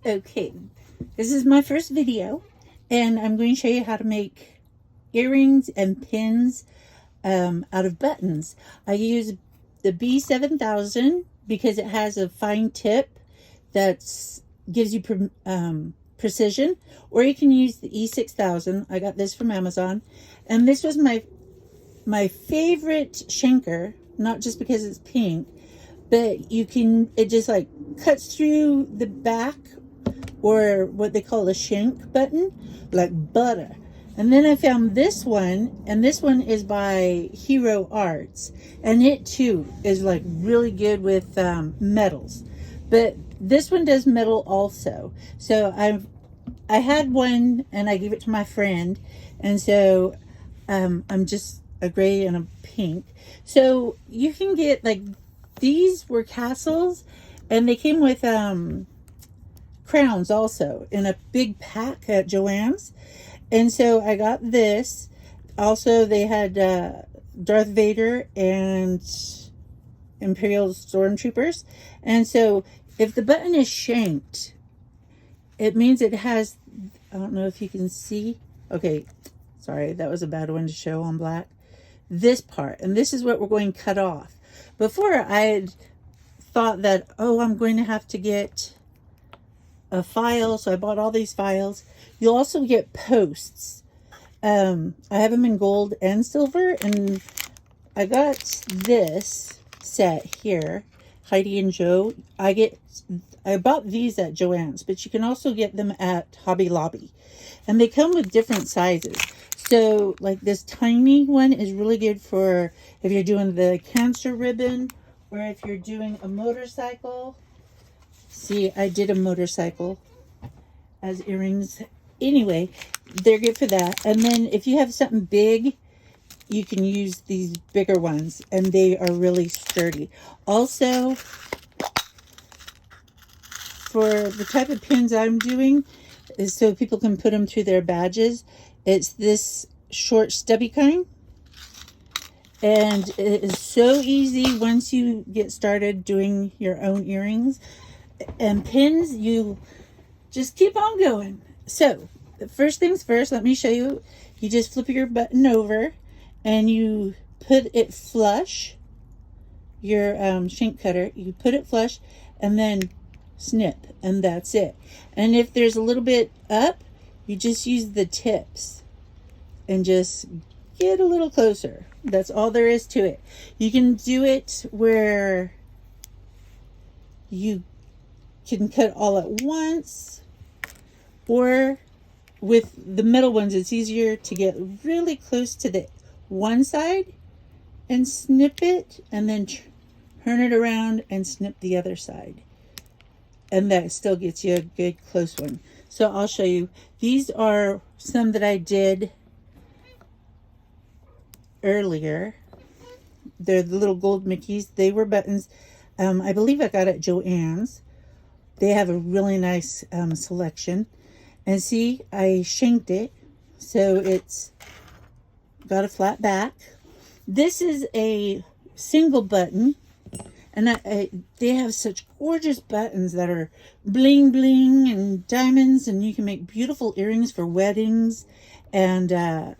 Okay, this is my first video, and I'm going to show you how to make earrings and pins out of buttons. I use the B7000 because it has a fine tip that gives you precision, or you can use the E6000. I got this from Amazon, and this was my favorite shanker, not just because it's pink, but it just like cuts through the back, or what they call a shank button, like butter. And then I found this one, and this one is by Hero Arts, and it too is like really good with metals. But this one does metal also. So I had one and I gave it to my friend, and so I'm just a gray and a pink. So you can get, like, these were castles, and they came with crowns also in a big pack at Joannes. And so I got this. Also, they had Darth Vader and Imperial Stormtroopers. And so if the button is shanked, it means it has, I don't know if you can see. Okay, sorry, that was a bad one to show on black. This part, and this is what we're going to cut off. Before, I had thought that, oh, I'm going to have to get a file, so I bought all these files. You'll also get posts. I have them in gold and silver, and I got this set here, Heidi and Joe. I bought these at Joann's, but you can also get them at Hobby Lobby, and they come with different sizes. So, like, this tiny one is really good for if you're doing the cancer ribbon, or if you're doing a motorcycle. See, I did a motorcycle as earrings. Anyway, they're good for that. And then if you have something big, you can use these bigger ones, and they are really sturdy. Also, for the type of pins I'm doing, is so people can put them through their badges. It's this short stubby kind. And it is so easy once you get started doing your own earrings. And pins, you just keep on going. So, first things first, let me show you. You just flip your button over, and you put it flush, your shank cutter, you put it flush, and then snip, and that's it. And if there's a little bit up, you just use the tips and just get a little closer. That's all there is to it. You can do it where you can cut all at once, or with the middle ones, it's easier to get really close to the one side and snip it, and then turn it around and snip the other side. And that still gets you a good close one. So I'll show you. These are some that I did earlier. They're the little gold Mickeys. They were buttons. I believe I got at Joann's. They have a really nice selection. And see, I shanked it, so it's got a flat back. This is a single button, and they have such gorgeous buttons that are bling bling and diamonds, and you can make beautiful earrings for weddings and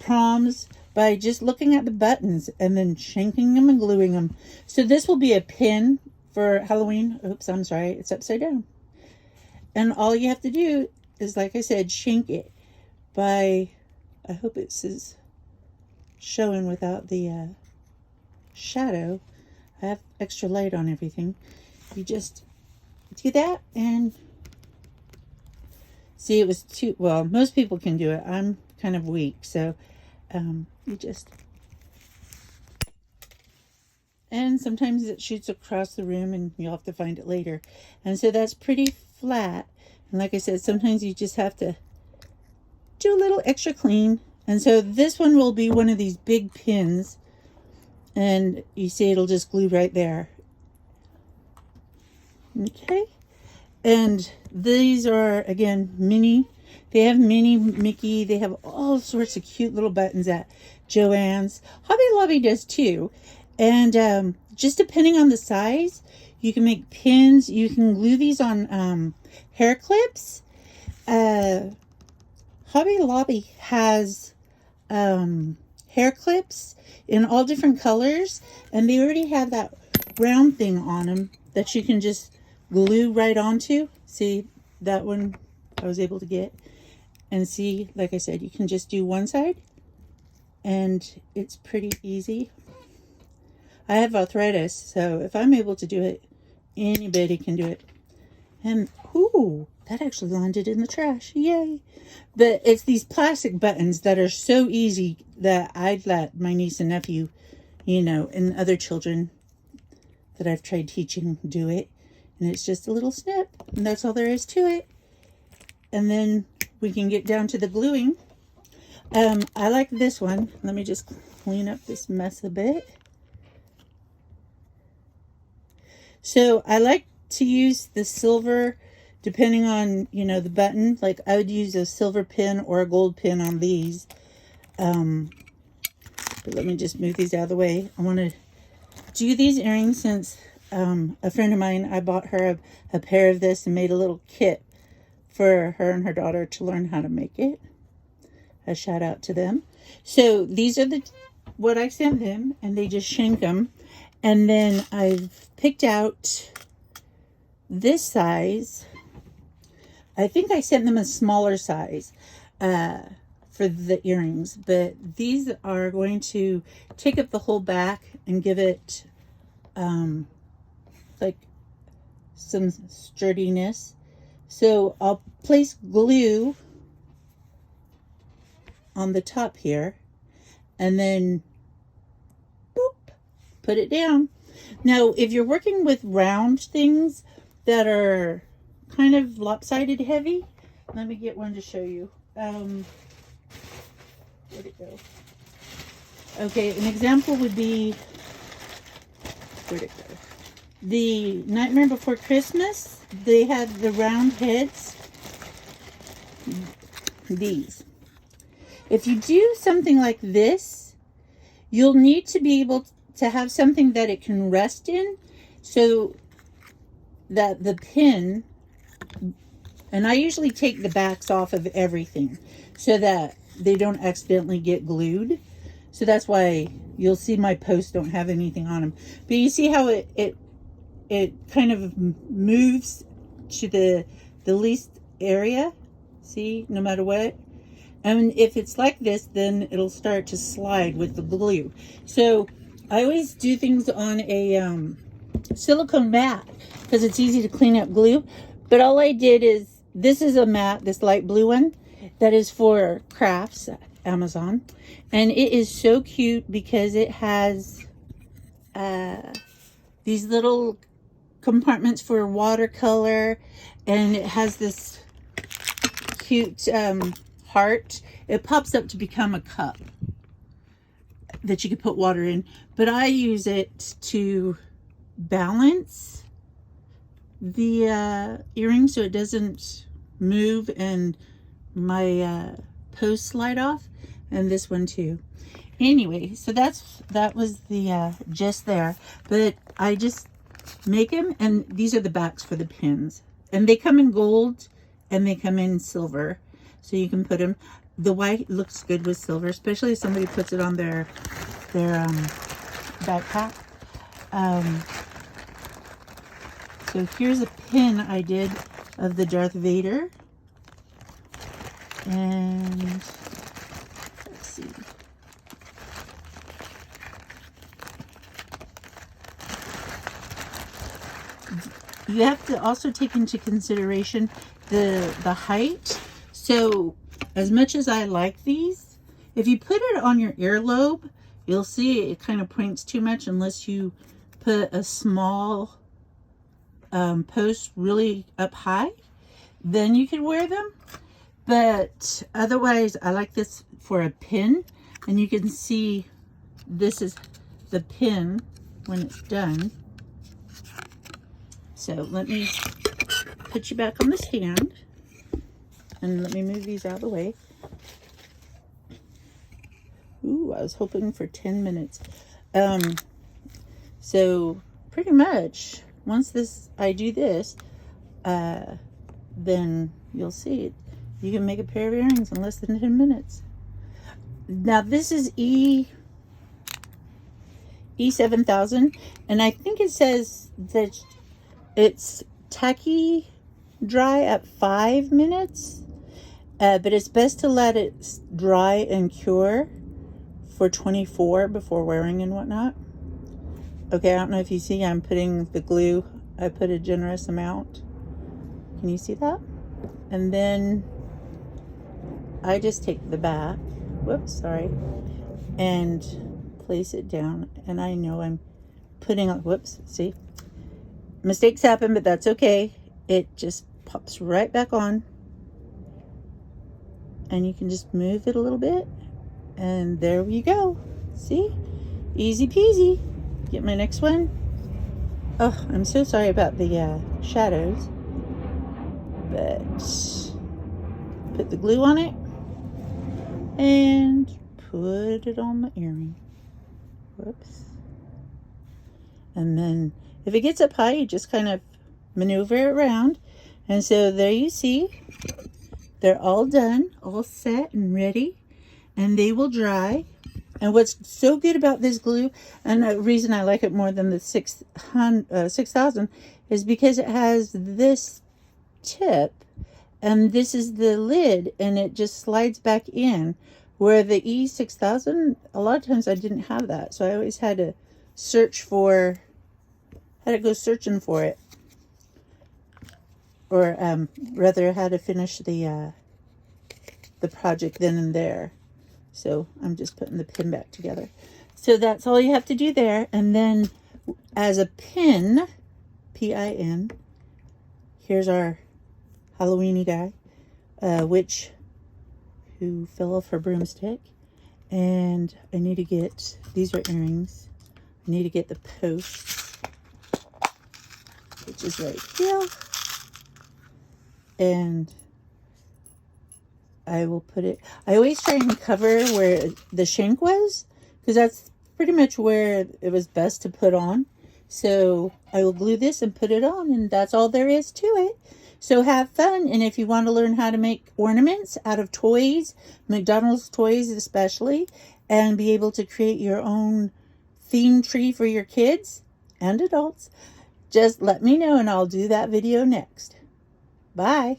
proms by just looking at the buttons and then shanking them and gluing them. So this will be a pin for Halloween. Oops, I'm sorry, it's upside down. And all you have to do is, like I said, shank it by, I hope it says showing without the shadow. I have extra light on everything. You just do that, and see, it was too, well, most people can do it. I'm kind of weak, so you just, and sometimes it shoots across the room and you'll have to find it later. And so that's pretty flat. And like I said, sometimes you just have to do a little extra clean. And so this one will be one of these big pins, and you see it'll just glue right there. Okay. And these are, again, mini. They have mini Mickey. They have all sorts of cute little buttons at Joann's. Hobby Lobby does too. And just depending on the size, You can make pins. You can glue these on hair clips. Hobby Lobby has hair clips in all different colors, and they already have that round thing on them that you can just glue right onto. See, that one I was able to get. And see, like I said, you can just do one side, and it's pretty easy. I have arthritis, so if I'm able to do it, anybody can do it. And, ooh, that actually landed in the trash. Yay. But it's these plastic buttons that are so easy that I'd let my niece and nephew, you know, and other children that I've tried teaching do it. And it's just a little snip, and that's all there is to it. And then we can get down to the gluing. I like this one. Let me just clean up this mess a bit. So I like to use the silver, depending on, you know, the button. Like I would use a silver pin or a gold pin on these. But let me just move these out of the way. I want to do these earrings since a friend of mine, I bought her a pair of this and made a little kit for her and her daughter to learn how to make it. A shout out to them. So these are what I sent them, and they just shank them. And then I've picked out this size. I think I sent them a smaller size for the earrings, but these are going to take up the whole back and give it like some sturdiness. So I'll place glue on the top here, and then boop, put it down. Now, if you're working with round things that are kind of lopsided heavy, let me get one to show you. Where'd it go? Okay, an example would be, where'd it go? The Nightmare Before Christmas, they had the round heads. These. If you do something like this, you'll need to be able to have something that it can rest in, so that the pin, and I usually take the backs off of everything so that they don't accidentally get glued. So that's why you'll see my posts don't have anything on them. But you see how it kind of moves to the least area? See, no matter what. And if it's like this, then it'll start to slide with the glue. So I always do things on a silicone mat because it's easy to clean up glue. But all I did is, this is a mat, this light blue one, that is for crafts, Amazon. And it is so cute because it has these little compartments for watercolor, and it has this cute heart. It pops up to become a cup that you could put water in, but I use it to balance the earring so it doesn't move and my post slide off, and this one too. Anyway, so that was the gist there. But I just make them, and these are the backs for the pins, and they come in gold and they come in silver, so you can put them. The white looks good with silver, especially if somebody puts it on their backpack. So here's a pin I did of the Darth Vader, and let's see. You have to also take into consideration the height. So as much as I like these, if you put it on your earlobe, you'll see it kind of points too much unless you put a small post really up high. Then you can wear them. But otherwise, I like this for a pin. And you can see this is the pin when it's done. So let me put you back on the stand. And let me move these out of the way. Ooh, I was hoping for 10 minutes. So pretty much once I do this, then you'll see it. You can make a pair of earrings in less than 10 minutes. Now this is E7000, and I think it says that it's tacky dry at 5 minutes, but it's best to let it dry and cure for 24 before wearing and whatnot. Okay, I don't know if you see, I'm putting the glue, I put a generous amount. Can you see that? And then I just take the back, whoops, sorry, and place it down. And I know I'm putting on, whoops, see? Mistakes happen, but that's okay. It just pops right back on. And you can just move it a little bit. And there we go. See? Easy peasy. Get my next one. Oh, I'm so sorry about the shadows. But put the glue on it. And put it on my earring. Whoops. And then if it gets up high, you just kind of maneuver it around. And so there you see, they're all done, all set and ready, and they will dry. And what's so good about this glue, and the reason I like it more than the 6000 is because it has this tip, and this is the lid, and it just slides back in, where the E6000, a lot of times I didn't have that, so I always had to search for, had to go searching for it, or rather had to finish the project then and there. So I'm just putting the pin back together. So that's all you have to do there. And then as a pin, P-I-N, here's our Halloweeny guy, who fell off her broomstick. And I need to get, these are earrings. I need to get the post, which is right here. And I will put it, I always try and cover where the shank was, because that's pretty much where it was best to put on. So I will glue this and put it on, and that's all there is to it. So have fun, and if you want to learn how to make ornaments out of toys, McDonald's toys especially, and be able to create your own theme tree for your kids and adults, just let me know and I'll do that video next. Bye.